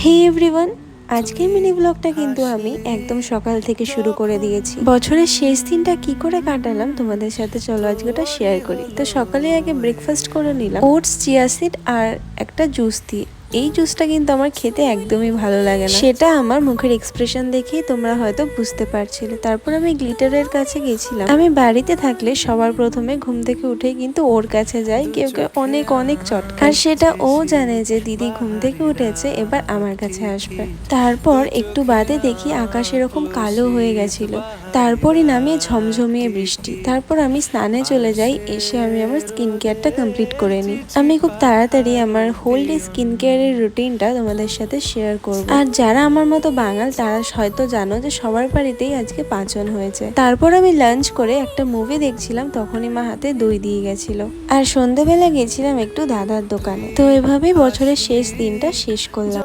হে everyone, আজকের mini ব্লগটা কিন্তু আমি একদম সকাল থেকে শুরু করে দিয়েছি। বছরের শেষ দিনটা কি করে কাটালাম তোমাদের সাথে চলো আজকে ওটা শেয়ার করি। তো সকালে আগে ব্রেকফাস্ট করে নিলাম ওটস, চিয়া সিড আর একটা জুস দিয়ে। এই জুসটা কিন্তু আমার খেতে একদমই ভালো লাগে না, সেটা আমার মুখের এক্সপ্রেশন দেখেই তোমরা হয়তো বুঝতে পারছিলে। তারপর আমি গ্লিটারের কাছে গেছিলাম। আমি বাড়িতে থাকলে সবার প্রথমে ঘুম থেকে উঠে কিন্তু ওর কাছে যাই, কেউ কেউ অনেক অনেক চটকা, আর সেটা ও জানে যে দিদি ঘুম থেকে উঠেছে, এবার আমার কাছে আসবে। তারপর একটু বাদে দেখি আকাশ এরকম কালো হয়ে গেছিল, তারপরই নামে ঝমঝমিয়ে বৃষ্টি। তারপর আমি স্নানে চলে যাই, এসে আমি আমার স্কিন কেয়ারটা কমপ্লিট করে নিই। আমি খুব তাড়াতাড়ি আমার হোল ডে স্কিন কেয়ারের রুটিনটা তোমাদের সাথে শেয়ার করব। আর যারা আমার মতো বাঙাল তারা হয়তো জানো যে সবার বাড়িতেই আজকে পাঁচন হয়েছে। তারপর আমি লাঞ্চ করে একটা মুভি দেখছিলাম, তখনই মা হাতে দই দিয়ে গেছিল। আর সন্ধেবেলা গেছিলাম একটু দাদার দোকানে। তো এভাবেই বছরের শেষ দিনটা শেষ করলাম।